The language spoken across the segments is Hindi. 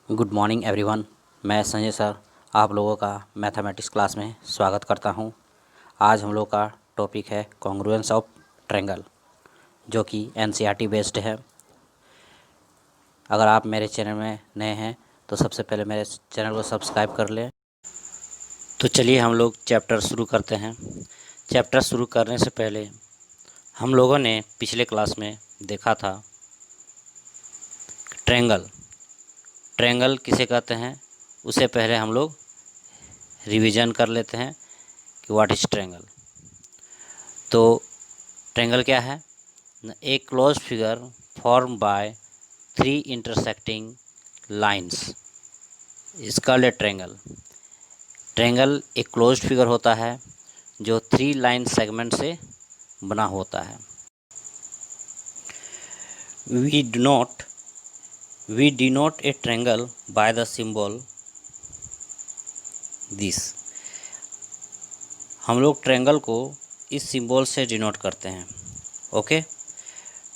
Good morning everyone. मैं संजय सर आप लोगों का मैथमेटिक्स क्लास में स्वागत करता हूं। आज हम लोग का टॉपिक है कॉन्ग्रुएंस ऑफ ट्रायंगल, जो कि एनसीईआरटी बेस्ड है। अगर आप मेरे चैनल में नए हैं तो सबसे पहले मेरे चैनल को सब्सक्राइब कर लें। तो चलिए हम लोग चैप्टर शुरू करते हैं। चैप्टर शुरू करने से पहले हम लोगों ने पिछले क्लास में देखा था ट्रायंगल। ट्रायंगल किसे कहते हैं उसे पहले हम लोग रिवीजन कर लेते हैं कि व्हाट इज़ ट्रायंगल। तो ट्रायंगल क्या है? A closed figure form by three intersecting lines is called a triangle. Triangle एक क्लोज्ड फिगर होता है जो थ्री लाइन सेगमेंट से बना होता है। We denote a triangle by the symbol this. हम लोग ट्रायंगल को इस सिंबल से डिनोट करते हैं। ओके।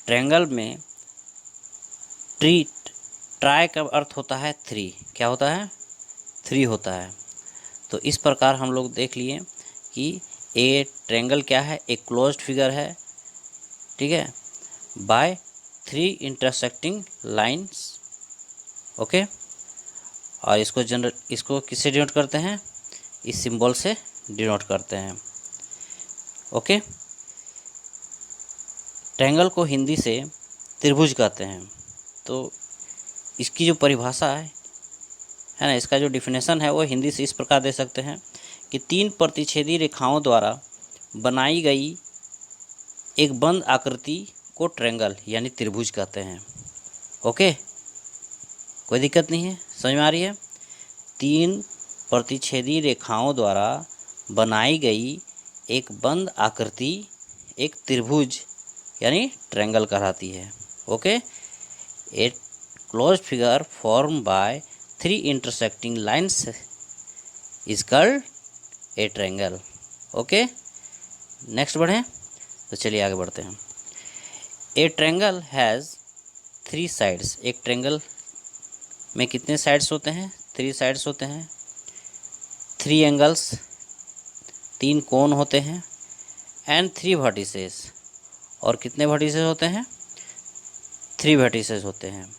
ट्रायंगल में ट्राई का अर्थ होता है थ्री। क्या होता है? थ्री होता है। तो इस प्रकार हम लोग देख लिए कि ए ट्रायंगल क्या है? एक क्लोज्ड फिगर है, ठीक है, by three intersecting lines. Okay. और इसको किससे डिनोट करते हैं? इस सिंबल से डिनोट करते हैं। ओके। ट्रायंगल को हिंदी से त्रिभुज कहते हैं। तो इसकी जो परिभाषा है ना, इसका जो डिफिनेशन है वो हिंदी से इस प्रकार दे सकते हैं कि तीन प्रतिच्छेदी रेखाओं द्वारा बनाई गई एक बंद आकृति को ट्रायंगल यानी त्रिभुज कहते हैं। ओके, कोई दिक्कत नहीं है, समझ में आ रही है? तीन प्रतिच्छेदी रेखाओं द्वारा बनाई गई एक बंद आकृति एक त्रिभुज यानी ट्रायंगल कहलाती है। Okay. A closed figure form by three intersecting lines is called a triangle. Okay, next बढ़ें। तो चलिए आगे बढ़ते हैं। ए ट्रायंगल हैज़ थ्री साइड्स। एक ट्रायंगल में कितने साइड्स होते हैं? थ्री साइड्स होते हैं। थ्री एंगल्स, तीन कोण होते हैं। एंड थ्री वर्टिसेस, और कितने वर्टिसेस होते हैं? थ्री वर्टिसेस होते हैं।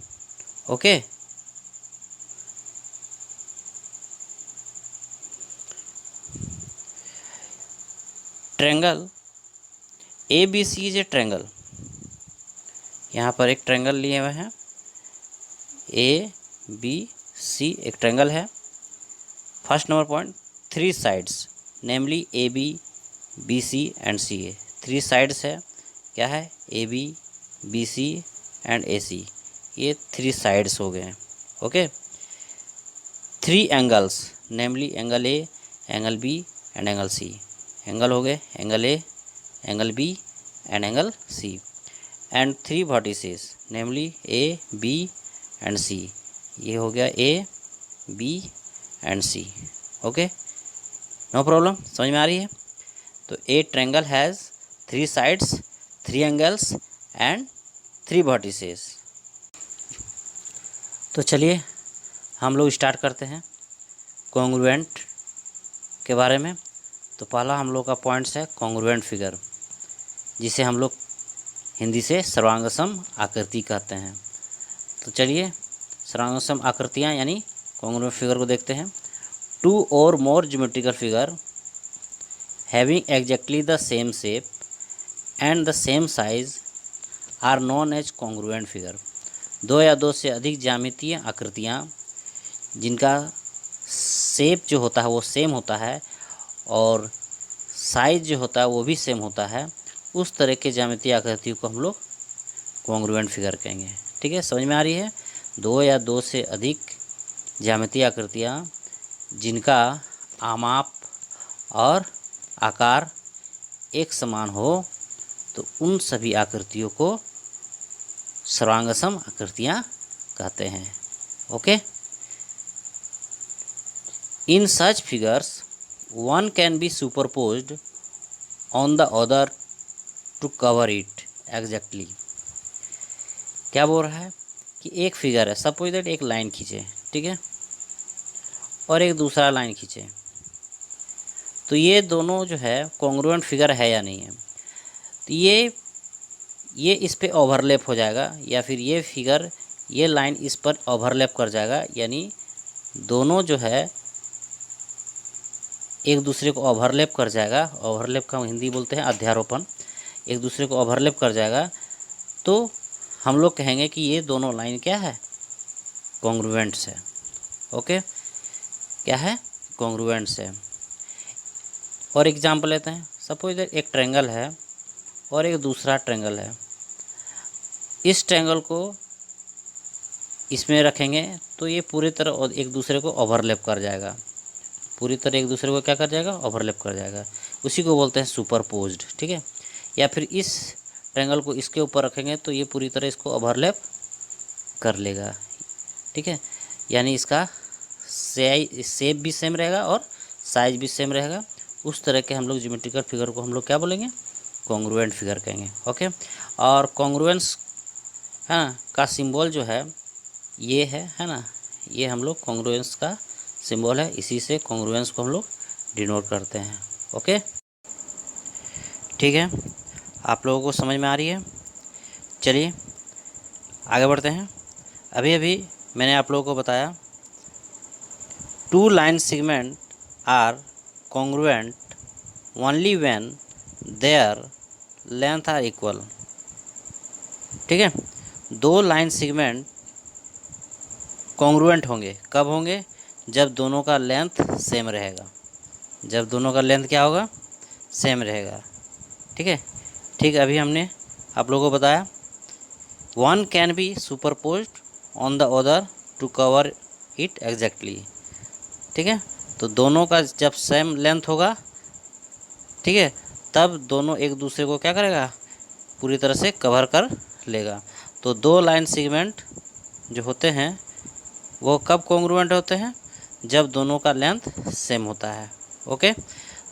Okay. Triangle A B C is a triangle. यहाँ पर एक ट्रायंगल लिए हुए हैं, ए बी सी एक ट्रायंगल है। First number point, three sides namely A B C and C A. Three sides है, क्या है? ए बी सी एंड ए सी, ये थ्री साइड्स हो गए हैं। Okay. Three angles namely angle A, angle B and angle C. Angle हो गए angle A, angle B and angle C. And three vertices namely A B and C. ये हो गया A B and C. Okay, no problem, समझ में आ रही है? तो a triangle has three sides, three angles and three vertices. तो चलिए हम लोग स्टार्ट करते हैं कॉन्ग्रुएंट के बारे में। तो पहला हम लोग का पॉइंट्स है कॉन्ग्रुएंट फिगर, जिसे हम लोग हिंदी से सर्वांगसम आकृति कहते हैं। तो चलिए सर्वांगसम आकृतियाँ यानी कॉन्ग्रुएंट फिगर को देखते हैं। टू और more geometrical figure having exactly the same shape and the same size are known as congruent figure. दो या दो से अधिक ज्यामितीय आकृतियाँ जिनका शेप जो होता है वो सेम होता है और साइज जो होता है वो भी सेम होता है, उस तरह के ज्यामितीय आकृतियों को हम लोग कॉन्ग्रुएंट फिगर कहेंगे। ठीक है, समझ में आ रही है? दो या दो से अधिक ज्यामितीय आकृतियाँ जिनका आमाप और आकार एक समान हो, तो उन सभी आकृतियों को सर्वांगसम आकृतियाँ कहते हैं। Okay. In such figures one can be superposed on the other to cover it exactly. क्या बोल रहा है कि एक फिगर है, सपोज दैट एक लाइन खींचे, ठीक है, और एक दूसरा लाइन खींचे, तो ये दोनों जो है कॉन्ग्रुएंट फिगर है या नहीं है। तो ये इस पे ओवरलैप हो जाएगा, या फिर ये फिगर, ये लाइन इस पर ओवरलैप कर जाएगा, यानी दोनों जो है एक दूसरे को ओवरलैप कर जाएगा। ओवरलैप का हिंदी बोलते हैं अध्यारोपण। एक दूसरे को ओवरलैप कर जाएगा, तो हम लोग कहेंगे कि ये दोनों लाइन क्या है, कॉन्ग्रुएंट्स है। ओके, क्या है, कॉन्ग्रुएंट्स है। और एग्जांपल लेते हैं। सपोज एक ट्रायंगल है और एक दूसरा ट्रायंगल है। इस ट्रायंगल को इसमें रखेंगे तो ये पूरी तरह एक दूसरे को ओवरलैप कर जाएगा, पूरी तरह एक दूसरे को क्या कर जाएगा, ओवरलैप कर जाएगा। उसी को बोलते हैं सुपरपोज्ड, ठीक है। या फिर इस ट्रायंगल को इसके ऊपर रखेंगे तो ये पूरी तरह इसको ओवरलैप कर लेगा, ठीक है। यानी इसका शेप भी सेम रहेगा और साइज भी सेम रहेगा। उस तरह के हम लोग ज्योमेट्रिकल फिगर को हम लोग क्या बोलेंगे, कॉन्ग्रुएंट फिगर कहेंगे। ओके, और कॉन्ग्रुएंस है ना का सिंबल जो है ये है ना, ये हम लोग कॉन्ग्रुएंस का सिंबल है। इसी से कॉन्ग्रुएंस को हम लोग डिनोट करते हैं। ओके, ठीक है, आप लोगों को समझ में आ रही है। चलिए आगे बढ़ते हैं। अभी अभी मैंने आप लोगों को बताया two line segment are congruent only when their length are equal, ठीक है। दो लाइन सेगमेंट कॉन्ग्रुएंट होंगे, कब होंगे, जब दोनों का लेंथ सेम रहेगा। जब दोनों का लेंथ क्या होगा, सेम रहेगा, ठीक है। ठीक, अभी हमने आप लोगों को बताया one can be superposed on the other to cover it exactly, ठीक है। तो दोनों का जब सेम लेंथ होगा, ठीक है, तब दोनों एक दूसरे को क्या करेगा, पूरी तरह से कवर कर लेगा। तो दो लाइन सेगमेंट जो होते हैं वो कब कॉन्ग्रुएंट होते हैं, जब दोनों का लेंथ सेम होता है। Okay,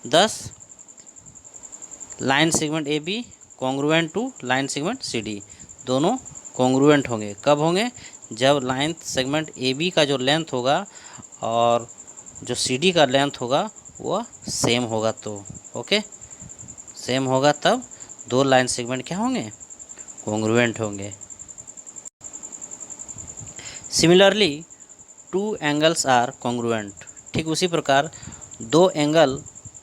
10 line segment A B congruent to line segment C D, दोनों कॉन्ग्रुएंट होंगे, कब होंगे, जब लाइन सेगमेंट ए बी का जो लेंथ होगा और जो सी डी का लेंथ होगा वो सेम होगा। तो ओके, सेम होगा तब दो लाइन सेगमेंट क्या होंगे, कॉन्ग्रुएंट होंगे। Similarly two angles are congruent, ठीक उसी प्रकार दो एंगल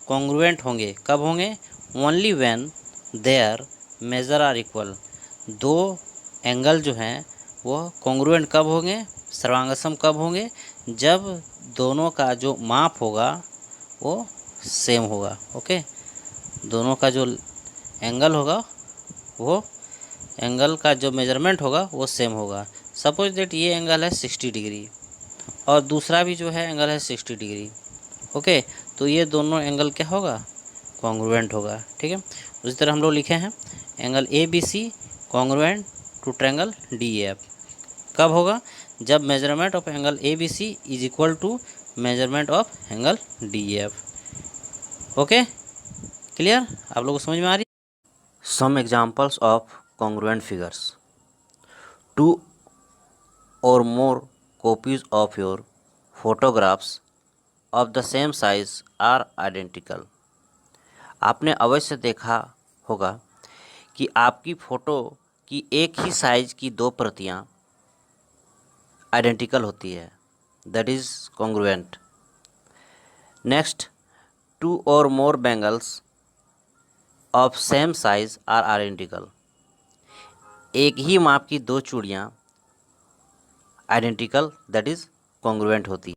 कॉन्ग्रुएंट होंगे, कब होंगे, only when their measure are equal. दो एंगल जो हैं वो कॉन्ग्रुएंट कब होंगे, सर्वांगसम कब होंगे, जब दोनों का जो माप होगा वो सेम होगा। ओके, दोनों का जो एंगल होगा वो एंगल का जो मेजरमेंट होगा वो सेम होगा। सपोज दैट ये एंगल है 60 डिग्री और दूसरा भी जो है एंगल है 60 डिग्री। ओके, तो ये दोनों एंगल क्या होगा, कॉन्ग्रुएंट होगा, ठीक है। उसी तरह हम लोग लिखे हैं angle A B C congruent to triangle D F, कब होगा, जब measurement of angle A B C is equal to measurement of angle D F. Okay, clear, आप लोगों को समझ में आ रही। Some examples of congruent figures, two or more copies of your photographs of the same size are identical। आपने अवश्य देखा होगा कि आपकी फ़ोटो की एक ही साइज की दो प्रतियां आइडेंटिकल होती है, that is congruent. Next, two और more bangles of same size are identical, एक ही माप की दो चूड़ियाँ आइडेंटिकल दैट इज़ कॉन्ग्रुएंट होती।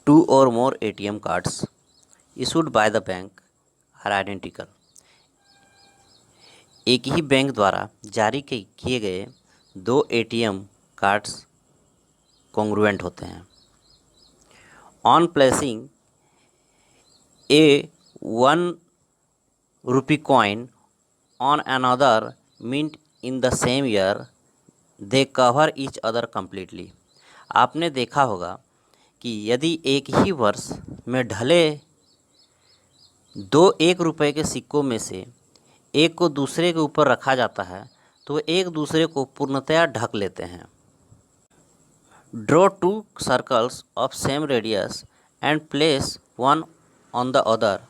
टू और more ATM cards issued by the bank are identical, एक ही बैंक द्वारा जारी किए गए दो एटीएम कार्ड्स कॉन्ग्रुएंट होते हैं। On placing A 1 rupee coin on another mint in the same year they cover each other completely। आपने देखा होगा कि यदि एक ही वर्ष में ढले दो 1 रुपये के सिक्कों में से एक को दूसरे के ऊपर रखा जाता है तो एक दूसरे को पूर्णतया ढक लेते हैं। Draw two circles of same radius and place one on the other.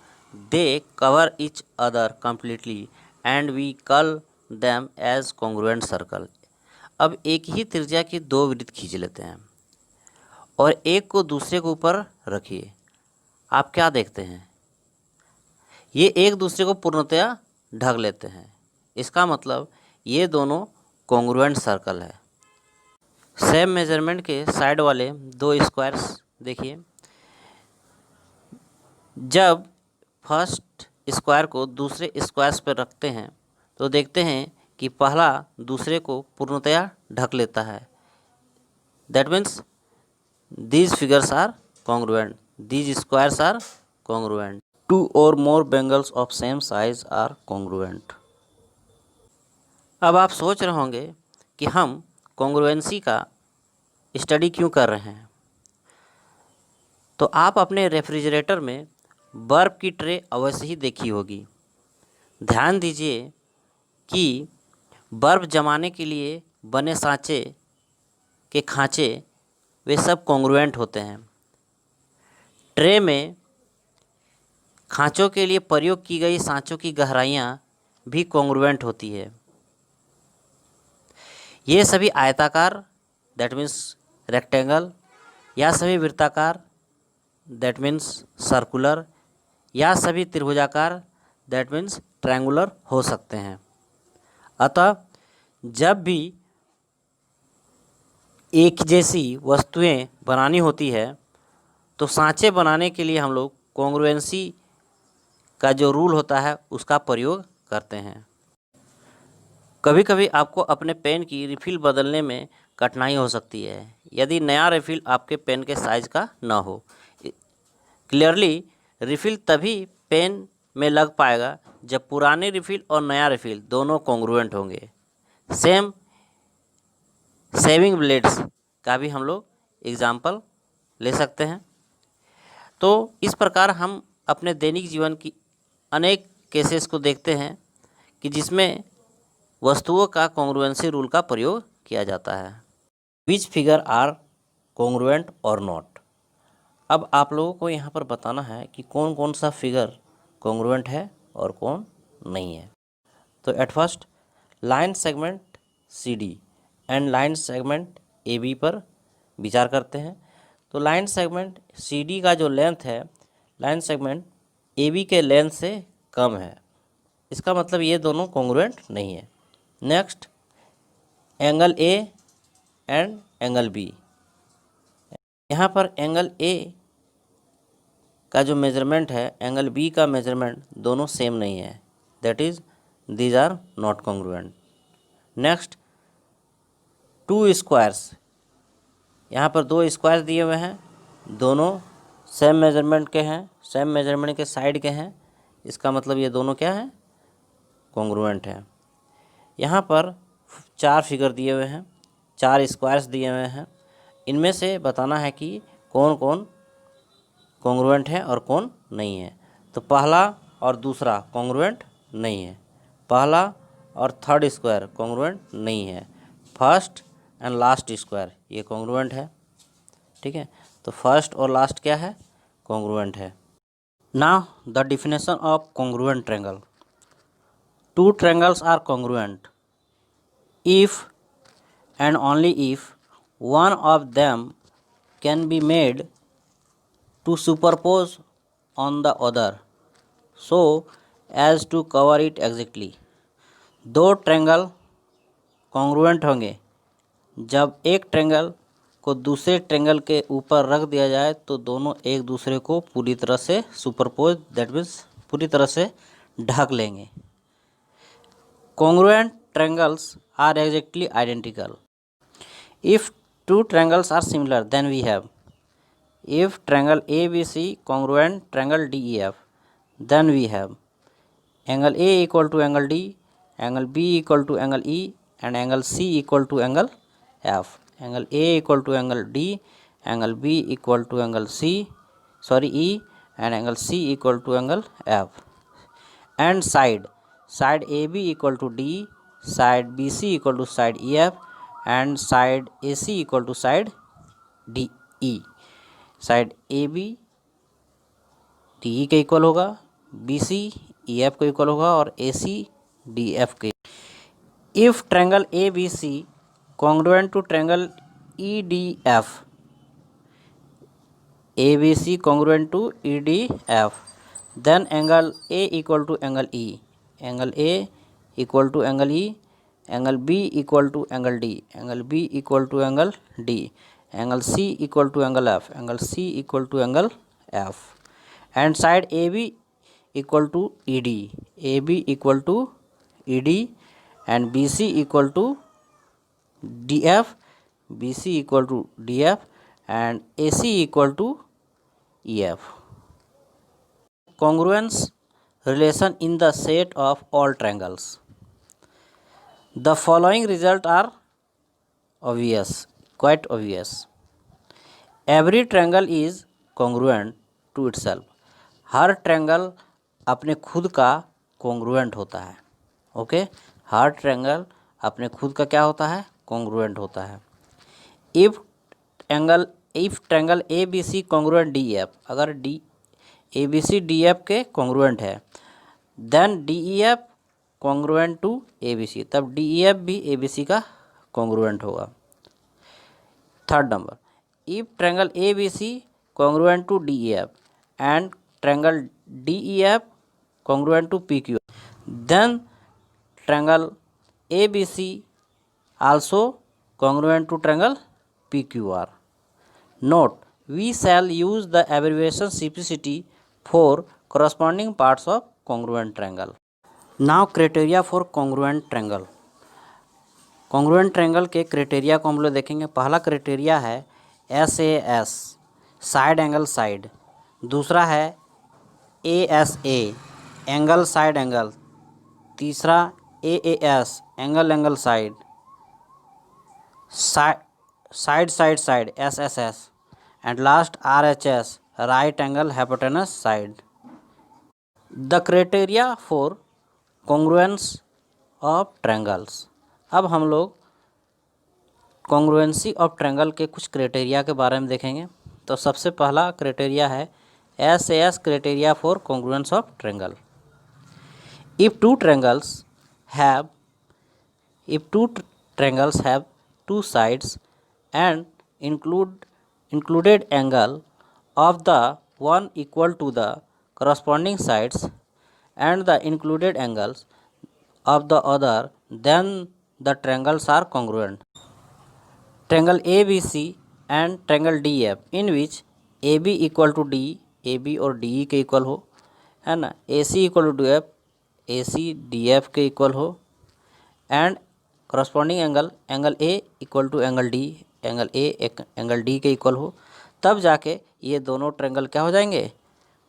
They cover each other completely and we call them as congruent circle. अब एक ही त्रिज्या की दो वृत्त खींच लेते हैं और एक को दूसरे के ऊपर रखिए। आप क्या देखते हैं? ये एक दूसरे को पूर्णतया ढक लेते हैं। इसका मतलब ये दोनों कॉन्ग्रुएंट सर्कल है। सेम मेजरमेंट के साइड वाले दो स्क्वायर्स देखिए। जब फर्स्ट स्क्वायर को दूसरे स्क्वायर्स पर रखते हैं तो देखते हैं कि पहला दूसरे को पूर्णतया ढक लेता है। That means these figures are congruent, these squares are congruent, two or more bangles of same size are congruent। अब आप सोच रहे होंगे कि हम कॉन्ग्रुएंसी का स्टडी क्यों कर रहे हैं। तो आप अपने रेफ्रिजरेटर में बर्फ़ की ट्रे अवश्य ही देखी होगी। ध्यान दीजिए कि बर्फ़ जमाने के लिए बने सांचे के खांचे वे सब कॉन्ग्रुएंट होते हैं। ट्रे में खांचों के लिए प्रयोग की गई सांचों की गहराइयाँ भी कॉन्ग्रुएंट होती है। ये सभी आयताकार दैट मीन्स रेक्टेंगल या सभी वृत्ताकार दैट मीन्स सर्कुलर या सभी त्रिभुजाकार दैट मीन्स ट्रायंगुलर हो सकते हैं। अतः जब भी एक जैसी वस्तुएं बनानी होती है तो सांचे बनाने के लिए हम लोग कॉन्ग्रुएंसी का जो रूल होता है उसका प्रयोग करते हैं। कभी कभी आपको अपने पेन की रिफ़िल बदलने में कठिनाई हो सकती है यदि नया रिफ़िल आपके पेन के साइज़ का ना हो। क्लियरली रिफ़िल तभी पेन में लग पाएगा जब पुरानी रिफ़िल और नया रिफ़िल दोनों कॉन्ग्रुएंट होंगे। सेम शेविंग ब्लेड्स का भी हम लोग एग्जाम्पल ले सकते हैं। तो इस प्रकार हम अपने दैनिक जीवन की अनेक केसेस को देखते हैं कि जिसमें वस्तुओं का कॉन्ग्रुएंसी रूल का प्रयोग किया जाता है। विच फिगर आर कॉन्ग्रुएंट और नॉट। अब आप लोगों को यहाँ पर बताना है कि कौन कौन सा फिगर कॉन्ग्रुएंट है और कौन नहीं है। तो at first line segment C D and line segment A B पर विचार करते हैं। तो लाइन सेगमेंट सी डी का जो लेंथ है लाइन सेगमेंट ए बी के लेंथ से कम है। इसका मतलब ये दोनों कॉन्ग्रुएंट नहीं है। Next angle A and angle B. यहाँ पर एंगल ए का जो मेजरमेंट है एंगल बी का मेजरमेंट दोनों सेम नहीं है। That is these are not congruent. Next two squares. यहाँ पर दो स्क्वायर दिए हुए हैं दोनों सेम मेजरमेंट के हैं सेम मेजरमेंट के साइड के हैं। इसका मतलब ये दोनों क्या है कॉन्ग्रुएंट है। यहाँ पर चार फिगर दिए हुए हैं चार स्क्वायर्स दिए हुए हैं। इनमें से बताना है कि कौन कौन कॉन्ग्रुएंट है और कौन नहीं है। तो पहला और दूसरा कॉन्ग्रुएंट नहीं है। पहला और थर्ड स्क्वायर कॉन्ग्रुएंट नहीं है। फर्स्ट एंड लास्ट स्क्वायर ये कॉन्ग्रुएंट है। ठीक है, तो फर्स्ट और लास्ट क्या है कॉन्ग्रुएंट है। Now the definition of congruent triangle. Two triangles are congruent if and only if one of them can be made to superpose on the other so as to cover it exactly। दो ट्रायंगल कॉन्ग्रुएंट होंगे जब एक ट्रायंगल को दूसरे ट्रायंगल के ऊपर रख दिया जाए तो दोनों एक दूसरे को पूरी तरह से सुपरपोज दैट मीन्स पूरी तरह से ढक लेंगे। Congruent triangles are exactly identical if two triangles are similar then we have if triangle ABC congruent triangle DEF then we have angle A equal to angle D, angle B equal to angle E and angle C equal to angle F। angle A equal to angle D, angle B equal to angle E and angle C equal to angle F। and side AB equal to D, side BC equal to side EF and side AC equal to side D E, side A B D E के इक्वल होगा, बी सी ई एफ के इक्वल होगा और ए सी डी एफ के। If triangle A B C congruent to triangle E D F, A B C congruent to E D F, then angle A equal to angle E, angle A equal to angle E, angle B equal to angle D, angle B equal to angle D, angle C equal to angle F, angle C equal to angle F, and side A B equal to E D, A B equal to E D, and B C equal to D F, B C equal to D F, and A C equal to E F. Congruence relation in the set of all triangles. The following results are obvious, quite obvious. Every triangle is congruent to itself. Her triangle अपने खुद का कॉन्ग्रुएंट होता है। ओके, हर ट्रायंगल अपने खुद का क्या होता है? कॉन्ग्रुएंट होता है। If triangle A B C congruent D F, अगर D A B C D F के कॉन्ग्रुएंट है, then D E F congruent to A B C, तब डी ई एफ भी ए बी सी का कॉन्ग्रुएंट होगा। Third number, if triangle A B C congruent to D E F and triangle D E F congruent to P Q, then triangle A B C also congruent to triangle PQR. Note, we shall use the abbreviation CPCT for corresponding parts of congruent triangle. Now criteria for congruent triangle. congruent triangle के क्राइटेरिया को हम लोग देखेंगे। पहला क्राइटेरिया है SAS, साइड एंगल साइड। दूसरा है ASA, एंगल साइड एंगल। तीसरा AAS, angle angle side. Side side side SSS, and last RHS, right angle hypotenuse side. The criteria for congruence of triangles. अब हम लोग congruency of triangle के कुछ क्राइटेरिया के बारे में देखेंगे। तो सबसे पहला क्राइटेरिया है SAS criteria for congruence of triangle. If two triangles have two sides and included angle of the one equal to the corresponding sides and the included angles of the other, then the triangles are congruent. Triangle ABC and triangle DF, in which AB equal to D, AB और DE के इक्वल हो, है ना, AC equal to DF, AC DF के इक्वल हो, and corresponding angle A equal to angle D, angle A angle D के इक्वल हो, तब जाके ये दोनों ट्रायंगल क्या हो जाएंगे?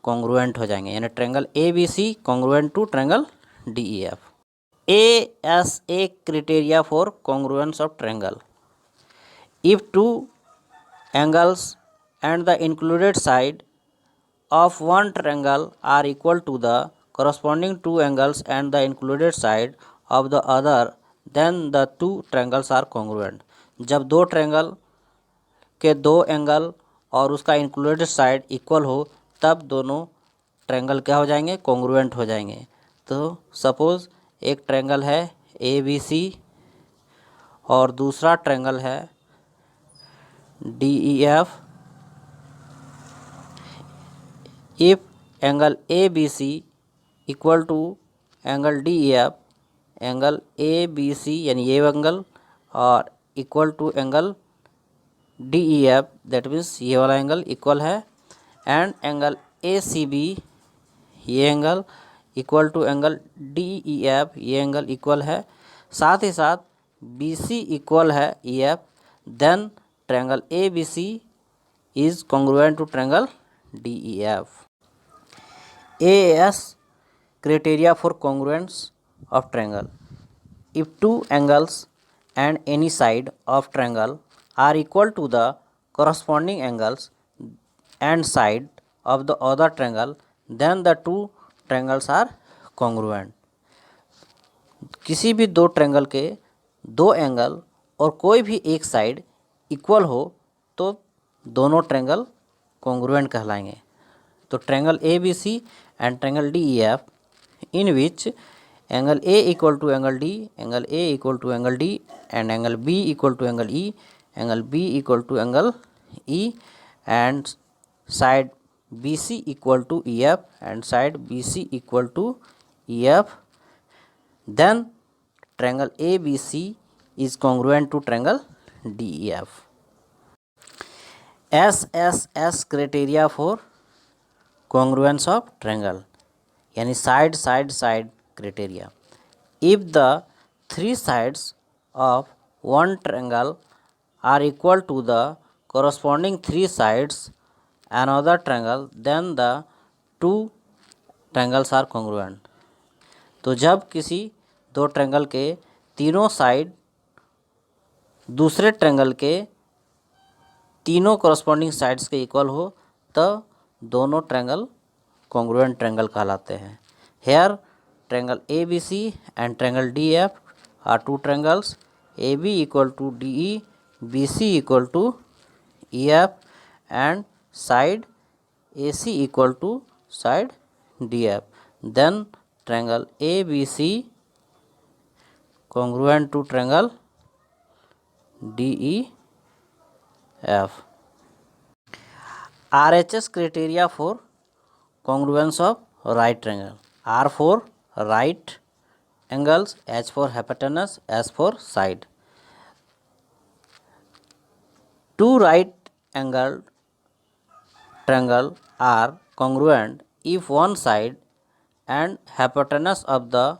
कॉन्ग्रुएंट हो जाएंगे। यानी triangle A B C congruent to triangle D E F. ASA criteria for congruence of triangle. If two angles and the included side of one triangle are equal to the corresponding two angles and the included side of the other, then the two triangles are congruent. जब दो ट्रायंगल के दो एंगल और उसका इंक्लूडेड साइड इक्वल हो, तब दोनों ट्रायंगल क्या हो जाएंगे? कॉन्ग्रुएंट हो जाएंगे। तो सपोज़ एक ट्रायंगल है ABC और दूसरा ट्रायंगल है DEF. If angle ABC equal to angle DEF, angle ABC यानी ये एंगल और equal to angle DEF, that means ये वाला एंगल इक्वल है, एंड एंगल ACB ये angle equal to angle DEF, ये एंगल इक्वल है, साथ ही साथ BC इक्वल है EF, then triangle ABC is congruent to triangle DEF. AAS criteria for congruence of triangle. If two angles and any side of triangle are equal to the corresponding angles and side of the other triangle, then the two triangles are congruent. किसी भी दो ट्रायंगल के दो एंगल और कोई भी एक साइड इक्वल हो तो दोनों ट्रायंगल कॉन्ग्रुएंट कहलाएंगे। तो triangle ABC and triangle DEF in which angle A equal to angle D, angle A equal to angle D, and angle B equal to angle E, angle B equal to angle E, and side BC equal to EF, and side BC equal to EF, then triangle ABC is congruent to triangle DEF. SSS criteria for congruence of triangle, यानी side side side criteria. If the three sides of one triangle are equal to the corresponding three sides another triangle, then the two triangles are congruent। तो जब किसी दो ट्रायंगल के तीनों साइड दूसरे ट्रायंगल के तीनों corresponding साइड्स के इक्वल हो तो दोनों ट्रायंगल congruent ट्रायंगल कहलाते हैं। Here triangle ABC and triangle DF are two triangles, AB equal to DE, BC equal to EF, and side AC equal to side DF. Then triangle ABC congruent to triangle DEF. RHS criteria for congruence of right triangle. R for right angles, H for hypotenuse, S for side. Two right angled triangle are congruent if one side and hypotenuse of the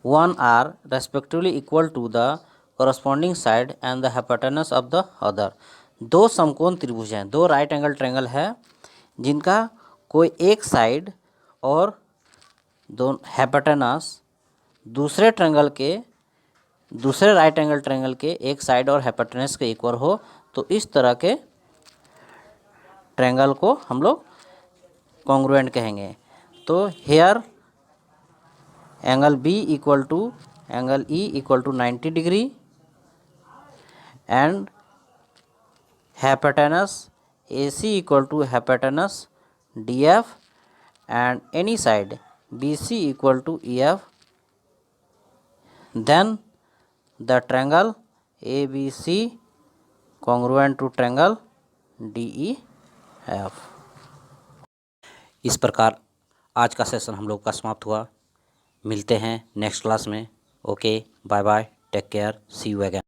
one are respectively equal to the corresponding side and the hypotenuse of the other। दो समकोण त्रिभुज हैं, दो राइट एंगल ट्रायंगल है जिनका कोई एक साइड और दो हाइपोटेनस दूसरे ट्रायंगल के दूसरे राइट एंगल ट्रायंगल के एक साइड और हाइपोटेनस के इक्वल हो, तो इस तरह के ट्रायंगल को हम लोग कॉन्ग्रुएंट कहेंगे। तो here angle B equal to angle E equal to 90 degree and hypotenuse AC equal to hypotenuse DF and any side BC equal to EF, then the triangle ABC congruent to triangle DEF। इस प्रकार आज का सेशन हम लोग का समाप्त हुआ। मिलते हैं नेक्स्ट क्लास में। Okay, bye bye, take care, see you again.